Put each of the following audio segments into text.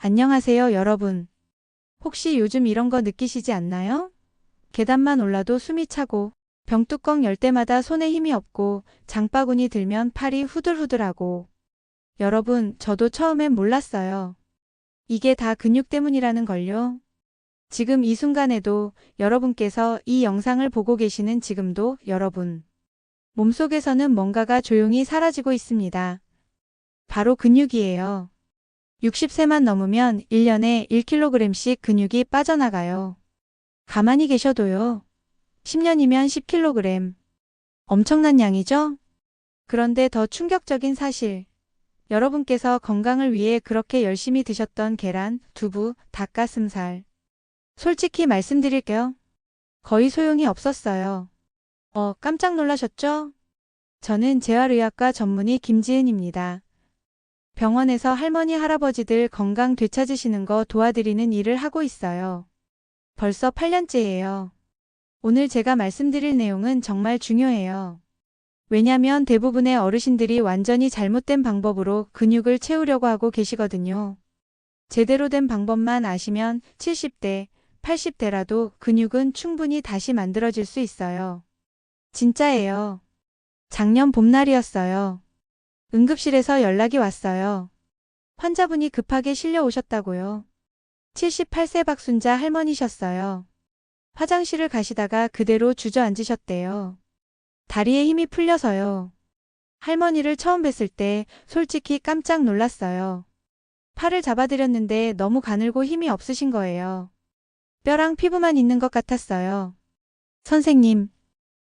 안녕하세요, 여러분. 혹시 요즘 이런 거 느끼시지 않나요? 계단만 올라도 숨이 차고, 병뚜껑 열 때마다 손에 힘이 없고, 장바구니 들면 팔이 후들후들하고. 여러분, 저도 처음엔 몰랐어요. 이게 다 근육 때문이라는 걸요. 지금 이 순간에도 여러분께서 이 영상을 보고 계시는 지금도 여러분 몸속에서는 뭔가가 조용히 사라지고 있습니다. 바로 근육이에요. 60세만 넘으면 1년에 1kg씩 근육이 빠져나가요. 가만히 계셔도요. 10년이면 10kg. 엄청난 양이죠? 그런데 더 충격적인 사실. 여러분께서 건강을 위해 그렇게 열심히 드셨던 계란, 두부, 닭가슴살. 솔직히 말씀드릴게요. 거의 소용이 없었어요. 깜짝 놀라셨죠? 저는 재활의학과 전문의 김지은입니다. 병원에서 할머니, 할아버지들 건강 되찾으시는 거 도와드리는 일을 하고 있어요. 벌써 8년째예요. 오늘 제가 말씀드릴 내용은 정말 중요해요. 왜냐면 대부분의 어르신들이 완전히 잘못된 방법으로 근육을 채우려고 하고 계시거든요. 제대로 된 방법만 아시면 70대, 80대라도 근육은 충분히 다시 만들어질 수 있어요. 진짜예요. 작년 봄날이었어요. 응급실에서 연락이 왔어요. 환자분이 급하게 실려 오셨다고요. 78세 박순자 할머니셨어요. 화장실을 가시다가 그대로 주저앉으셨대요. 다리에 힘이 풀려서요. 할머니를 처음 뵀을 때 솔직히 깜짝 놀랐어요. 팔을 잡아드렸는데 너무 가늘고 힘이 없으신 거예요. 뼈랑 피부만 있는 것 같았어요. 선생님,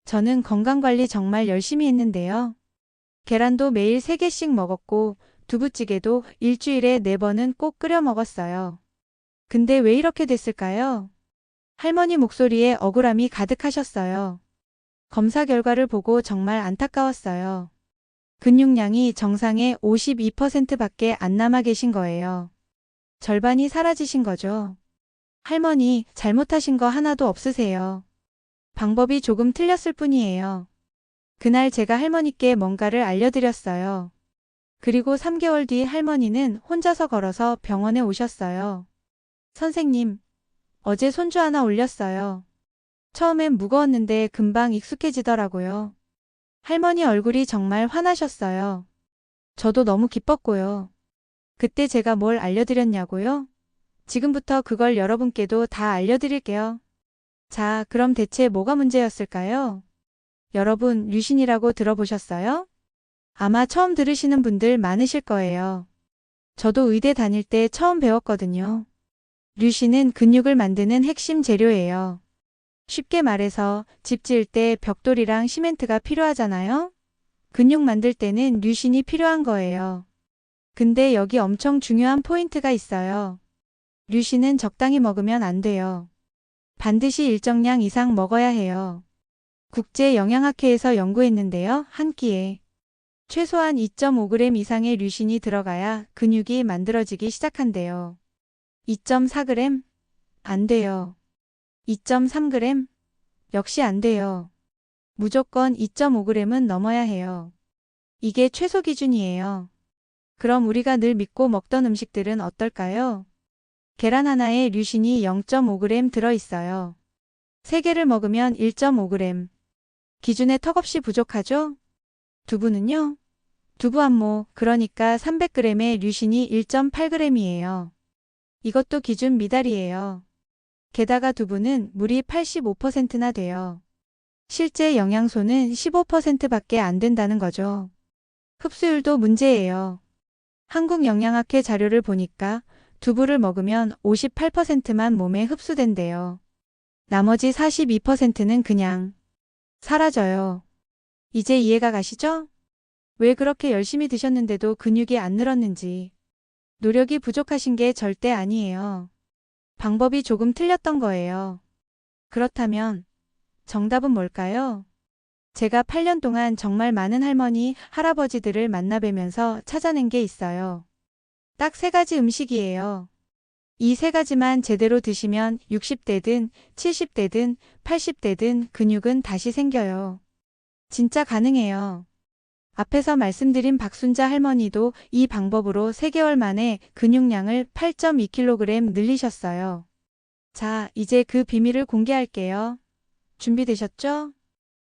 저는 건강관리 정말 열심히 했는데요. 계란도 매일 3개씩 먹었고 두부찌개도 일주일에 4번은 꼭 끓여 먹었어요. 근데 왜 이렇게 됐을까요? 할머니 목소리에 억울함이 가득하셨어요. 검사 결과를 보고 정말 안타까웠어요. 근육량이 정상의 52%밖에 안 남아 계신 거예요. 절반이 사라지신 거죠. 할머니, 잘못하신 거 하나도 없으세요. 방법이 조금 틀렸을 뿐이에요. 그날 제가 할머니께 뭔가를 알려드렸어요. 그리고 3개월 뒤 할머니는 혼자서 걸어서 병원에 오셨어요. 선생님, 어제 손주 하나 올렸어요. 처음엔 무거웠는데 금방 익숙해지더라고요. 할머니 얼굴이 정말 환하셨어요. 저도 너무 기뻤고요. 그때 제가 뭘 알려드렸냐고요? 지금부터 그걸 여러분께도 다 알려드릴게요. 자, 그럼 대체 뭐가 문제였을까요? 여러분, 류신이라고 들어보셨어요? 아마 처음 들으시는 분들 많으실 거예요. 저도 의대 다닐 때 처음 배웠거든요. 류신은 근육을 만드는 핵심 재료예요. 쉽게 말해서 집 지을 때 벽돌이랑 시멘트가 필요하잖아요? 근육 만들 때는 류신이 필요한 거예요. 근데 여기 엄청 중요한 포인트가 있어요. 류신은 적당히 먹으면 안 돼요. 반드시 일정량 이상 먹어야 해요. 국제영양학회에서 연구했는데요. 한 끼에 최소한 2.5g 이상의 류신이 들어가야 근육이 만들어지기 시작한대요. 2.4g? 안 돼요. 2.3g? 역시 안 돼요. 무조건 2.5g은 넘어야 해요. 이게 최소 기준이에요. 그럼 우리가 늘 믿고 먹던 음식들은 어떨까요? 계란 하나에 류신이 0.5g 들어있어요. 3개를 먹으면 1.5g. 기준에 턱없이 부족하죠? 두부는요? 두부 한 모, 그러니까 300g에 류신이 1.8g이에요. 이것도 기준 미달이에요. 게다가 두부는 물이 85%나 돼요. 실제 영양소는 15%밖에 안 된다는 거죠. 흡수율도 문제예요. 한국영양학회 자료를 보니까 두부를 먹으면 58%만 몸에 흡수된대요. 나머지 42%는 그냥 사라져요. 이제 이해가 가시죠? 왜 그렇게 열심히 드셨는데도 근육이 안 늘었는지. 노력이 부족하신 게 절대 아니에요. 방법이 조금 틀렸던 거예요. 그렇다면 정답은 뭘까요? 제가 8년 동안 정말 많은 할머니, 할아버지들을 만나뵈면서 찾아낸 게 있어요. 딱 3가지 음식이에요. 이 3가지만 제대로 드시면 60대든 70대든 80대든 근육은 다시 생겨요. 진짜 가능해요. 앞에서 말씀드린 박순자 할머니도 이 방법으로 3개월 만에 근육량을 8.2kg 늘리셨어요. 자, 이제 그 비밀을 공개할게요. 준비되셨죠?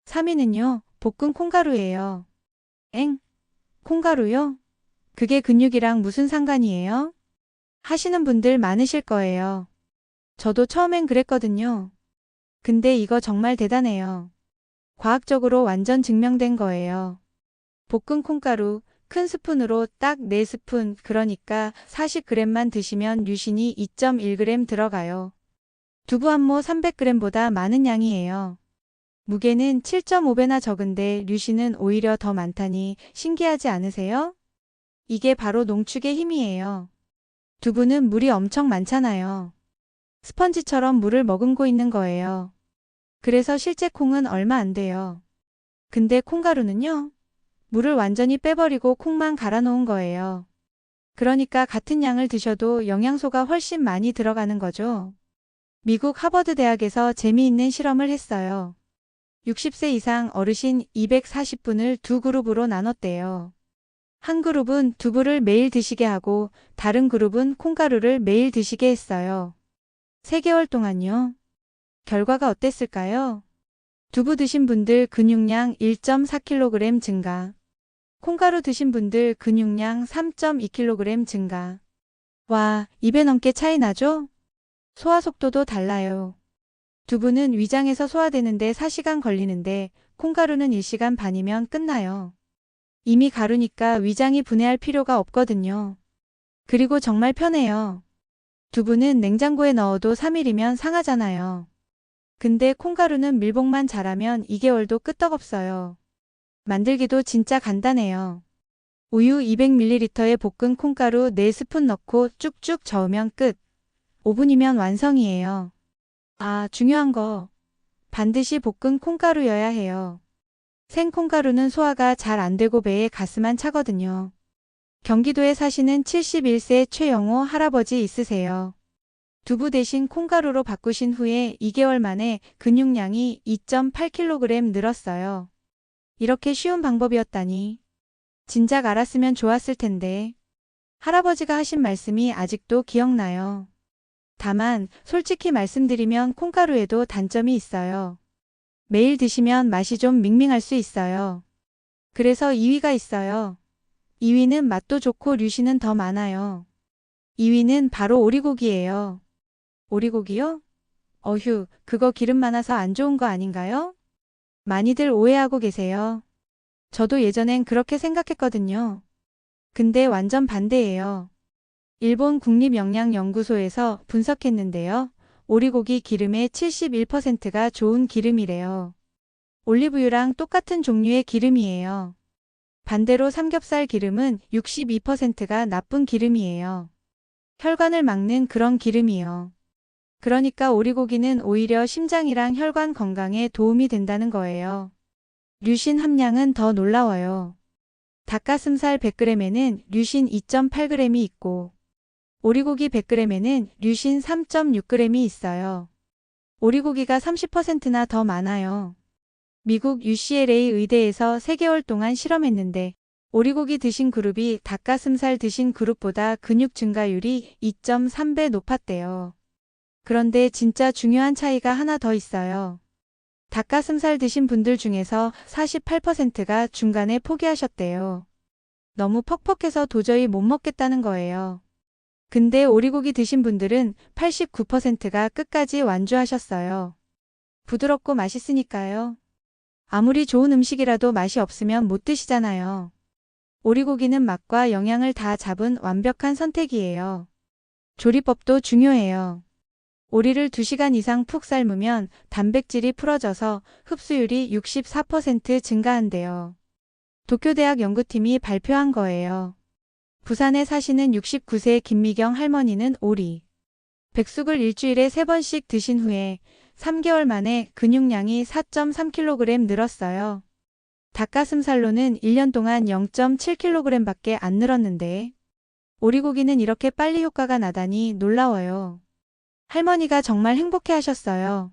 3위는요, 볶은 콩가루예요. 엥? 콩가루요? 그게 근육이랑 무슨 상관이에요? 하시는 분들 많으실 거예요. 저도 처음엔 그랬거든요. 근데 이거 정말 대단해요. 과학적으로 완전 증명된 거예요. 볶은 콩가루 큰 스푼으로 딱 4스푼, 그러니까 40g만 드시면 류신이 2.1g 들어가요. 두부 한 모 300g보다 많은 양이에요. 무게는 7.5배나 적은데 류신은 오히려 더 많다니 신기하지 않으세요? 이게 바로 농축의 힘이에요. 두부는 물이 엄청 많잖아요. 스펀지처럼 물을 머금고 있는 거예요. 그래서 실제 콩은 얼마 안 돼요. 근데 콩가루는요? 물을 완전히 빼버리고 콩만 갈아 놓은 거예요. 그러니까 같은 양을 드셔도 영양소가 훨씬 많이 들어가는 거죠. 미국 하버드 대학에서 재미있는 실험을 했어요. 60세 이상 어르신 240분을 두 그룹으로 나눴대요. 한 그룹은 두부를 매일 드시게 하고 다른 그룹은 콩가루를 매일 드시게 했어요. 3개월 동안요. 결과가 어땠을까요? 두부 드신 분들 근육량 1.4kg 증가. 콩가루 드신 분들 근육량 3.2kg 증가. 와, 2배 넘게 차이 나죠? 소화 속도도 달라요. 두부는 위장에서 소화되는데 4시간 걸리는데 콩가루는 1시간 반이면 끝나요. 이미 가루니까 위장이 분해할 필요가 없거든요. 그리고 정말 편해요. 두부는 냉장고에 넣어도 3일이면 상하잖아요. 근데 콩가루는 밀봉만 잘하면 2개월도 끄떡없어요. 만들기도 진짜 간단해요. 우유 200ml에 볶은 콩가루 4스푼 넣고 쭉쭉 저으면 끝. 5분이면 완성이에요. 아, 중요한 거. 반드시 볶은 콩가루여야 해요. 생콩가루는 소화가 잘 안 되고 배에 가스만 차거든요. 경기도에 사시는 71세 최영호 할아버지 있으세요. 두부 대신 콩가루로 바꾸신 후에 2개월 만에 근육량이 2.8kg 늘었어요. 이렇게 쉬운 방법이었다니. 진작 알았으면 좋았을 텐데. 할아버지가 하신 말씀이 아직도 기억나요. 다만 솔직히 말씀드리면 콩가루에도 단점이 있어요. 매일 드시면 맛이 좀 밍밍할 수 있어요. 그래서 2위가 있어요. 2위는 맛도 좋고 류신은 더 많아요. 2위는 바로 오리고기예요. 오리고기요? 어휴, 그거 기름 많아서 안 좋은 거 아닌가요? 많이들 오해하고 계세요. 저도 예전엔 그렇게 생각했거든요. 근데 완전 반대예요. 일본 국립영양연구소에서 분석했는데요. 오리고기 기름의 71%가 좋은 기름이래요. 올리브유랑 똑같은 종류의 기름이에요. 반대로 삼겹살 기름은 62%가 나쁜 기름이에요. 혈관을 막는 그런 기름이요. 그러니까 오리고기는 오히려 심장이랑 혈관 건강에 도움이 된다는 거예요. 류신 함량은 더 놀라워요. 닭가슴살 100g에는 류신 2.8g이 있고 오리고기 100g에는 류신 3.6g이 있어요. 오리고기가 30%나 더 많아요. 미국 UCLA 의대에서 3개월 동안 실험했는데 오리고기 드신 그룹이 닭가슴살 드신 그룹보다 근육 증가율이 2.3배 높았대요. 그런데 진짜 중요한 차이가 하나 더 있어요. 닭가슴살 드신 분들 중에서 48%가 중간에 포기하셨대요. 너무 퍽퍽해서 도저히 못 먹겠다는 거예요. 근데 오리고기 드신 분들은 89%가 끝까지 완주하셨어요. 부드럽고 맛있으니까요. 아무리 좋은 음식이라도 맛이 없으면 못 드시잖아요. 오리고기는 맛과 영양을 다 잡은 완벽한 선택이에요. 조리법도 중요해요. 오리를 2시간 이상 푹 삶으면 단백질이 풀어져서 흡수율이 64% 증가한대요. 도쿄대학 연구팀이 발표한 거예요. 부산에 사시는 69세 김미경 할머니는 오리, 백숙을 일주일에 3번씩 드신 후에 3개월 만에 근육량이 4.3kg 늘었어요. 닭가슴살로는 1년 동안 0.7kg 밖에 안 늘었는데 오리고기는 이렇게 빨리 효과가 나다니 놀라워요. 할머니가 정말 행복해 하셨어요.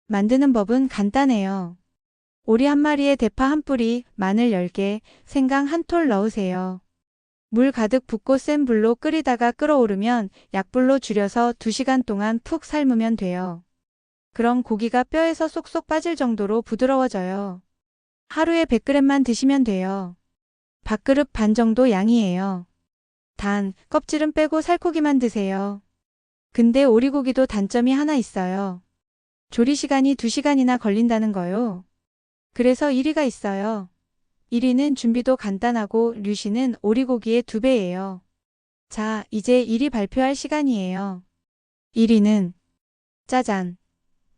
만드는 법은 간단해요. 오리 한 마리에 대파 한 뿌리, 마늘 10개, 생강 한 톨 넣으세요. 물 가득 붓고 센 불로 끓이다가 끓어오르면 약불로 줄여서 2시간 동안 푹 삶으면 돼요. 그럼 고기가 뼈에서 쏙쏙 빠질 정도로 부드러워져요. 하루에 100g만 드시면 돼요. 밥그릇 반 정도 양이에요. 단, 껍질은 빼고 살코기만 드세요. 근데 오리고기도 단점이 하나 있어요. 조리 시간이 2시간이나 걸린다는 거요. 그래서 1위가 있어요. 1위는 준비도 간단하고 류씨는 오리고기의 2배예요. 자, 이제 1위 발표할 시간이에요. 1위는 짜잔,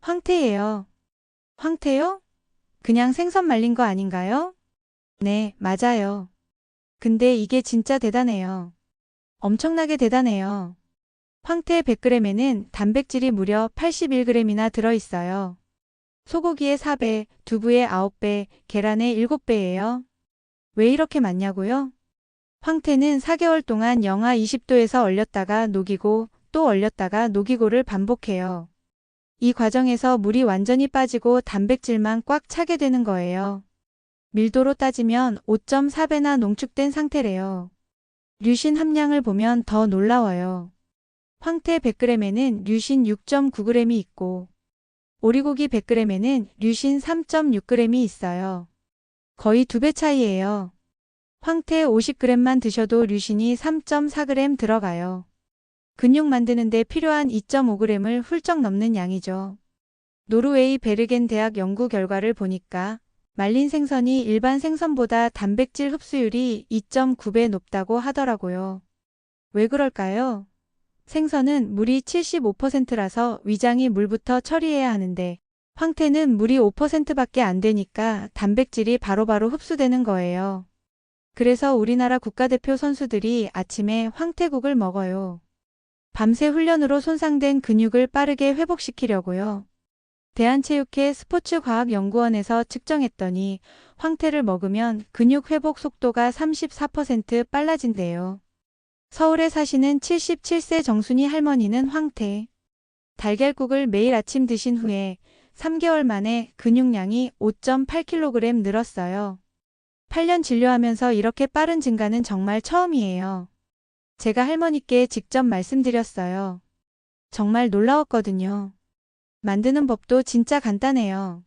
황태예요. 황태요? 그냥 생선 말린 거 아닌가요? 네, 맞아요. 근데 이게 진짜 대단해요. 엄청나게 대단해요. 황태 100g에는 단백질이 무려 81g이나 들어있어요. 소고기의 4배, 두부의 9배, 계란의 7배예요. 왜 이렇게 많냐고요? 황태는 4개월 동안 영하 20도에서 얼렸다가 녹이고 또 얼렸다가 녹이고를 반복해요. 이 과정에서 물이 완전히 빠지고 단백질만 꽉 차게 되는 거예요. 밀도로 따지면 5.4배나 농축된 상태래요. 류신 함량을 보면 더 놀라워요. 황태 100g에는 류신 6.9g이 있고 오리고기 100g에는 류신 3.6g이 있어요. 거의 2배 차이예요. 황태 50g만 드셔도 류신이 3.4g 들어가요. 근육 만드는데 필요한 2.5g을 훌쩍 넘는 양이죠. 노르웨이 베르겐 대학 연구 결과를 보니까 말린 생선이 일반 생선보다 단백질 흡수율이 2.9배 높다고 하더라고요. 왜 그럴까요? 생선은 물이 75%라서 위장이 물부터 처리해야 하는데 황태는 물이 5%밖에 안 되니까 단백질이 바로바로 흡수되는 거예요. 그래서 우리나라 국가대표 선수들이 아침에 황태국을 먹어요. 밤새 훈련으로 손상된 근육을 빠르게 회복시키려고요. 대한체육회 스포츠과학연구원에서 측정했더니 황태를 먹으면 근육 회복 속도가 34% 빨라진대요. 서울에 사시는 77세 정순이 할머니는 황태, 달걀국을 매일 아침 드신 후에 3개월 만에 근육량이 5.8kg 늘었어요. 8년 진료하면서 이렇게 빠른 증가는 정말 처음이에요. 제가 할머니께 직접 말씀드렸어요. 정말 놀라웠거든요. 만드는 법도 진짜 간단해요.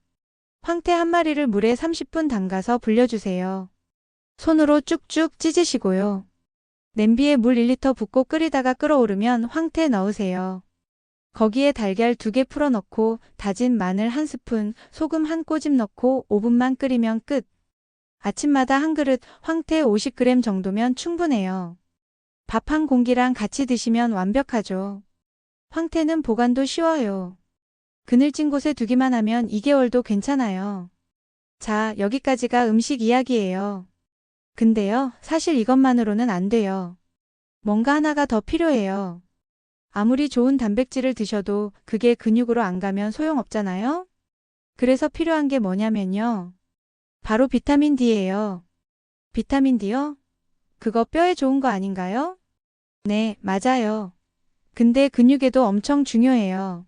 황태 한 마리를 물에 30분 담가서 불려주세요. 손으로 쭉쭉 찢으시고요. 냄비에 물 1리터 붓고 끓이다가 끓어오르면 황태 넣으세요. 거기에 달걀 2개 풀어 넣고 다진 마늘 1스푼, 소금 1꼬집 넣고 5분만 끓이면 끝. 아침마다 한 그릇 황태 50g 정도면 충분해요. 밥 한 공기랑 같이 드시면 완벽하죠. 황태는 보관도 쉬워요. 그늘진 곳에 두기만 하면 2개월도 괜찮아요. 자, 여기까지가 음식 이야기예요. 근데요, 사실 이것만으로는 안 돼요. 뭔가 하나가 더 필요해요. 아무리 좋은 단백질을 드셔도 그게 근육으로 안 가면 소용없잖아요? 그래서 필요한 게 뭐냐면요. 바로 비타민 D예요. 비타민 D요? 그거 뼈에 좋은 거 아닌가요? 네, 맞아요. 근데 근육에도 엄청 중요해요.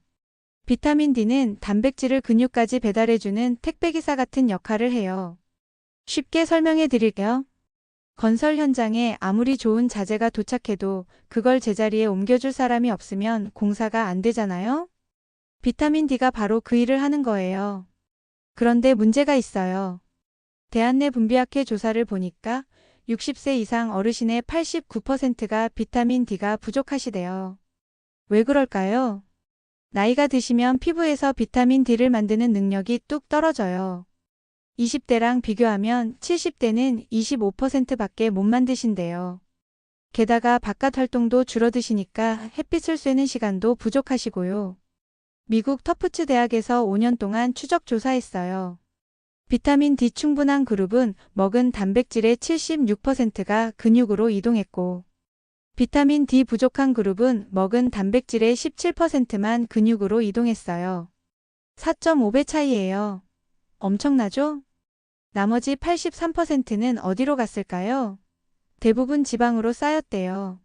비타민 D는 단백질을 근육까지 배달해주는 택배기사 같은 역할을 해요. 쉽게 설명해 드릴게요. 건설 현장에 아무리 좋은 자재가 도착해도 그걸 제자리에 옮겨줄 사람이 없으면 공사가 안 되잖아요? 비타민 D가 바로 그 일을 하는 거예요. 그런데 문제가 있어요. 대한내분비학회 조사를 보니까 60세 이상 어르신의 89%가 비타민 D가 부족하시대요. 왜 그럴까요? 나이가 드시면 피부에서 비타민 D를 만드는 능력이 뚝 떨어져요. 20대랑 비교하면 70대는 25%밖에 못 만드신대요. 게다가 바깥 활동도 줄어드시니까 햇빛을 쐬는 시간도 부족하시고요. 미국 터프츠 대학에서 5년 동안 추적 조사했어요. 비타민 D 충분한 그룹은 먹은 단백질의 76%가 근육으로 이동했고 비타민 D 부족한 그룹은 먹은 단백질의 17%만 근육으로 이동했어요. 4.5배 차이예요. 엄청나죠? 나머지 83%는 어디로 갔을까요? 대부분 지방으로 쌓였대요.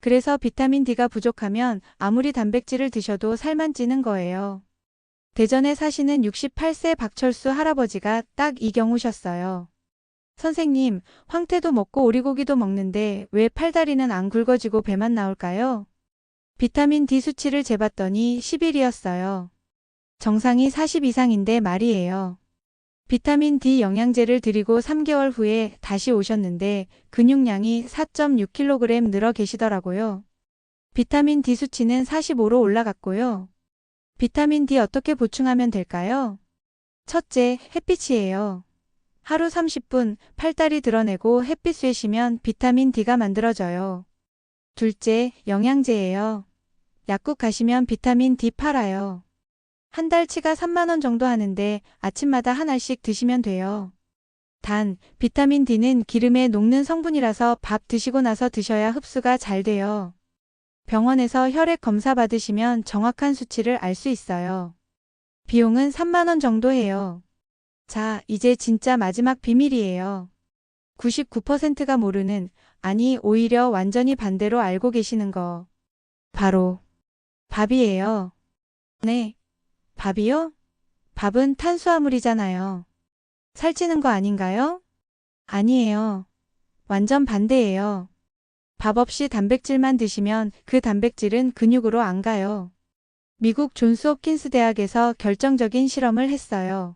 그래서 비타민 D가 부족하면 아무리 단백질을 드셔도 살만 찌는 거예요. 대전에 사시는 68세 박철수 할아버지가 딱 이 경우셨어요. 선생님, 황태도 먹고 오리고기도 먹는데 왜 팔다리는 안 굵어지고 배만 나올까요? 비타민 D 수치를 재봤더니 10일이었어요. 정상이 40 이상인데 말이에요. 비타민 D 영양제를 드리고 3개월 후에 다시 오셨는데 근육량이 4.6kg 늘어 계시더라고요. 비타민 D 수치는 45로 올라갔고요. 비타민 D 어떻게 보충하면 될까요? 첫째, 햇빛이에요. 하루 30분 팔다리 드러내고 햇빛 쐬시면 비타민 D가 만들어져요. 둘째, 영양제예요. 약국 가시면 비타민 D 팔아요. 한 달치가 3만 원 정도 하는데 아침마다 한 알씩 드시면 돼요. 단, 비타민 D는 기름에 녹는 성분이라서 밥 드시고 나서 드셔야 흡수가 잘 돼요. 병원에서 혈액 검사 받으시면 정확한 수치를 알 수 있어요. 비용은 3만 원 정도 해요. 자, 이제 진짜 마지막 비밀이에요. 99%가 모르는, 아니 오히려 완전히 반대로 알고 계시는 거. 바로 밥이에요. 네, 밥이요? 밥은 탄수화물이잖아요. 살찌는 거 아닌가요? 아니에요. 완전 반대예요. 밥 없이 단백질만 드시면 그 단백질은 근육으로 안 가요. 미국 존스 홉킨스 대학에서 결정적인 실험을 했어요.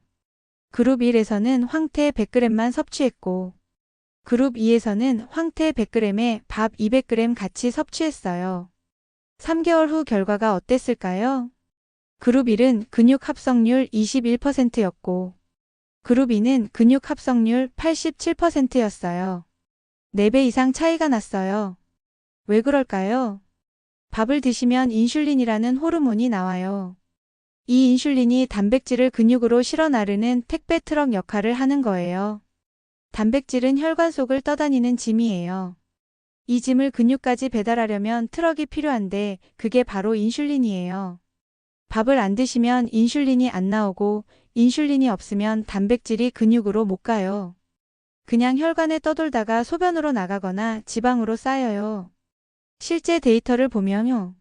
그룹 1에서는 황태 100g만 섭취했고 그룹 2에서는 황태 100g에 밥 200g 같이 섭취했어요. 3개월 후 결과가 어땠을까요? 그룹 1은 근육 합성률 21%였고 그룹 2는 근육 합성률 87%였어요. 4배 이상 차이가 났어요. 왜 그럴까요? 밥을 드시면 인슐린이라는 호르몬이 나와요. 이 인슐린이 단백질을 근육으로 실어 나르는 택배 트럭 역할을 하는 거예요. 단백질은 혈관 속을 떠다니는 짐이에요. 이 짐을 근육까지 배달하려면 트럭이 필요한데 그게 바로 인슐린이에요. 밥을 안 드시면 인슐린이 안 나오고 인슐린이 없으면 단백질이 근육으로 못 가요. 그냥 혈관에 떠돌다가 소변으로 나가거나 지방으로 쌓여요. 실제 데이터를 보면요.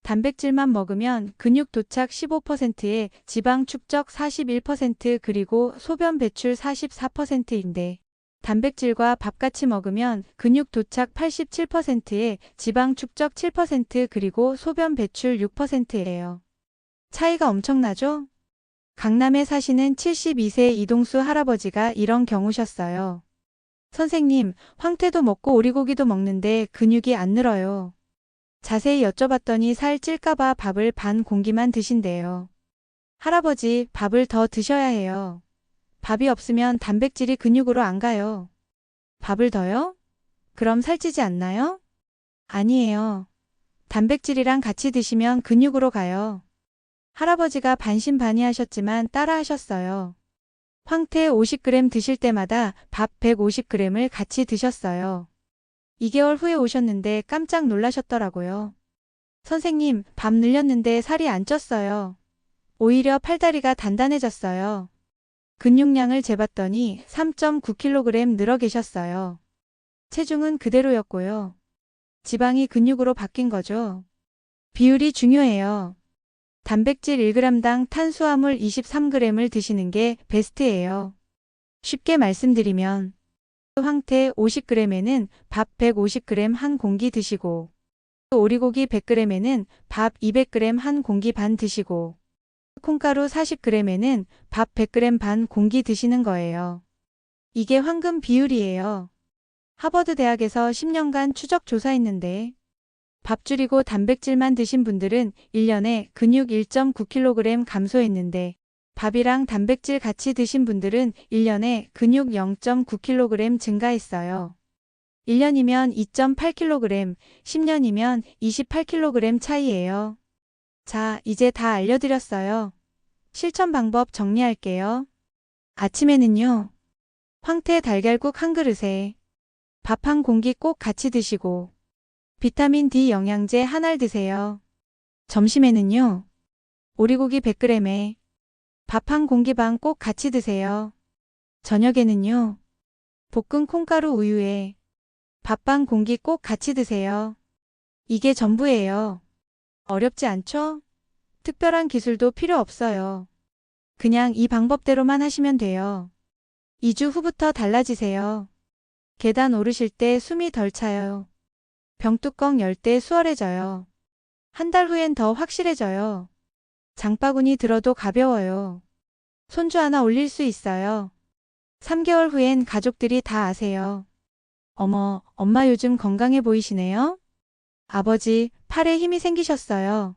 단백질만 먹으면 근육 도착 15%에 지방 축적 41% 그리고 소변 배출 44%인데 단백질과 밥 같이 먹으면 근육 도착 87%에 지방 축적 7% 그리고 소변 배출 6%예요. 차이가 엄청나죠? 강남에 사시는 72세 이동수 할아버지가 이런 경우셨어요. 선생님, 황태도 먹고 오리고기도 먹는데 근육이 안 늘어요. 자세히 여쭤봤더니 살 찔까봐 밥을 반 공기만 드신대요. 할아버지, 밥을 더 드셔야 해요. 밥이 없으면 단백질이 근육으로 안 가요. 밥을 더요? 그럼 살찌지 않나요? 아니에요. 단백질이랑 같이 드시면 근육으로 가요. 할아버지가 반신반의하셨지만 따라하셨어요. 황태 50g 드실 때마다 밥 150g을 같이 드셨어요. 2개월 후에 오셨는데 깜짝 놀라셨더라고요. 선생님, 밥 늘렸는데 살이 안 쪘어요. 오히려 팔다리가 단단해졌어요. 근육량을 재봤더니 3.9kg 늘어 계셨어요. 체중은 그대로였고요. 지방이 근육으로 바뀐 거죠. 비율이 중요해요. 단백질 1g당 탄수화물 23g을 드시는 게 베스트예요. 쉽게 말씀드리면 황태 50g에는 밥 150g 한 공기 드시고 오리고기 100g에는 밥 200g 한 공기 반 드시고 콩가루 40g에는 밥 100g 반 공기 드시는 거예요. 이게 황금 비율이에요. 하버드 대학에서 10년간 추적 조사했는데 밥 줄이고 단백질만 드신 분들은 1년에 근육 1.9kg 감소했는데 밥이랑 단백질 같이 드신 분들은 1년에 근육 0.9kg 증가했어요. 1년이면 2.8kg, 10년이면 28kg 차이예요. 자, 이제 다 알려드렸어요. 실천 방법 정리할게요. 아침에는요. 황태 달걀국 한 그릇에 밥 한 공기 꼭 같이 드시고 비타민 D 영양제 한 알 드세요. 점심에는요. 오리고기 100g에 밥 한 공기 반 꼭 같이 드세요. 저녁에는요. 볶은 콩가루 우유에 밥 반 공기 꼭 같이 드세요. 이게 전부예요. 어렵지 않죠? 특별한 기술도 필요 없어요. 그냥 이 방법대로만 하시면 돼요. 2주 후부터 달라지세요. 계단 오르실 때 숨이 덜 차요. 병뚜껑 열 때 수월해져요. 한 달 후엔 더 확실해져요. 장바구니 들어도 가벼워요. 손주 하나 올릴 수 있어요. 3개월 후엔 가족들이 다 아세요. 어머, 엄마 요즘 건강해 보이시네요? 아버지, 팔에 힘이 생기셨어요.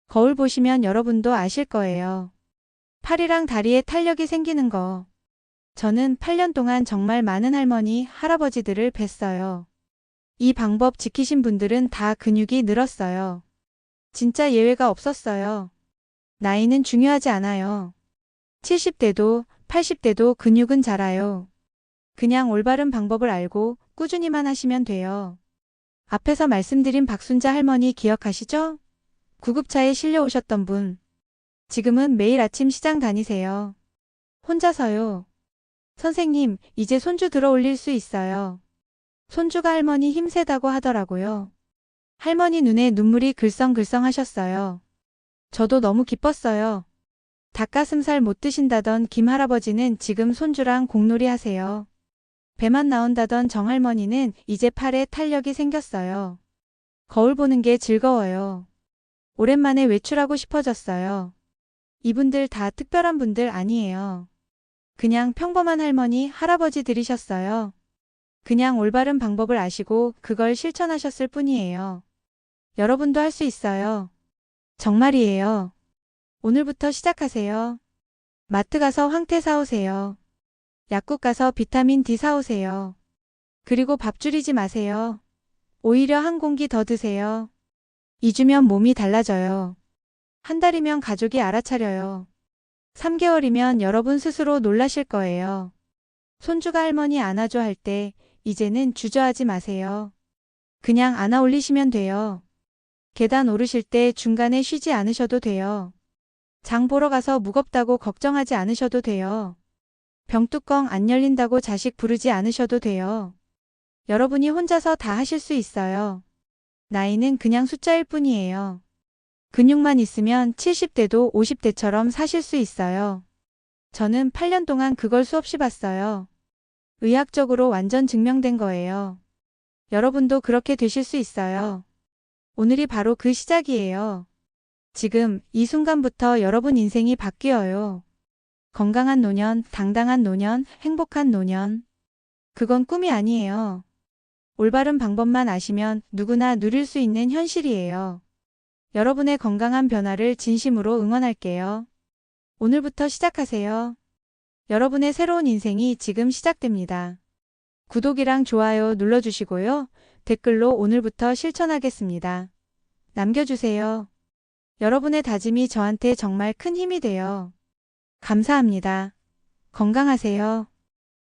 거울 보시면 여러분도 아실 거예요. 팔이랑 다리에 탄력이 생기는 거. 저는 8년 동안 정말 많은 할머니, 할아버지들을 뵀어요. 이 방법 지키신 분들은 다 근육이 늘었어요. 진짜 예외가 없었어요. 나이는 중요하지 않아요. 70대도 80대도 근육은 자라요. 그냥 올바른 방법을 알고 꾸준히만 하시면 돼요. 앞에서 말씀드린 박순자 할머니 기억하시죠? 구급차에 실려 오셨던 분. 지금은 매일 아침 시장 다니세요. 혼자서요. 선생님, 이제 손주 들어 올릴 수 있어요. 손주가 할머니 힘세다고 하더라고요. 할머니 눈에 눈물이 글썽글썽 하셨어요. 저도 너무 기뻤어요. 닭가슴살 못 드신다던 김할아버지는 지금 손주랑 공놀이 하세요. 배만 나온다던 정할머니는 이제 팔에 탄력이 생겼어요. 거울 보는 게 즐거워요. 오랜만에 외출하고 싶어졌어요. 이분들 다 특별한 분들 아니에요. 그냥 평범한 할머니, 할아버지들이셨어요. 그냥 올바른 방법을 아시고 그걸 실천하셨을 뿐이에요. 여러분도 할 수 있어요. 정말이에요. 오늘부터 시작하세요. 마트 가서 황태 사오세요. 약국 가서 비타민 D 사오세요. 그리고 밥 줄이지 마세요. 오히려 한 공기 더 드세요. 2주면 몸이 달라져요. 한 달이면 가족이 알아차려요. 3개월이면 여러분 스스로 놀라실 거예요. 손주가 할머니 안아줘 할 때 이제는 주저하지 마세요. 그냥 안아 올리시면 돼요. 계단 오르실 때 중간에 쉬지 않으셔도 돼요. 장 보러 가서 무겁다고 걱정하지 않으셔도 돼요. 병뚜껑 안 열린다고 자식 부르지 않으셔도 돼요. 여러분이 혼자서 다 하실 수 있어요. 나이는 그냥 숫자일 뿐이에요. 근육만 있으면 70대도 50대처럼 사실 수 있어요. 저는 8년 동안 그걸 수없이 봤어요. 의학적으로 완전 증명된 거예요. 여러분도 그렇게 되실 수 있어요. 오늘이 바로 그 시작이에요. 지금 이 순간부터 여러분 인생이 바뀌어요. 건강한 노년, 당당한 노년, 행복한 노년. 그건 꿈이 아니에요. 올바른 방법만 아시면 누구나 누릴 수 있는 현실이에요. 여러분의 건강한 변화를 진심으로 응원할게요. 오늘부터 시작하세요. 여러분의 새로운 인생이 지금 시작됩니다. 구독이랑 좋아요 눌러주시고요. 댓글로 오늘부터 실천하겠습니다. 남겨주세요. 여러분의 다짐이 저한테 정말 큰 힘이 돼요. 감사합니다. 건강하세요.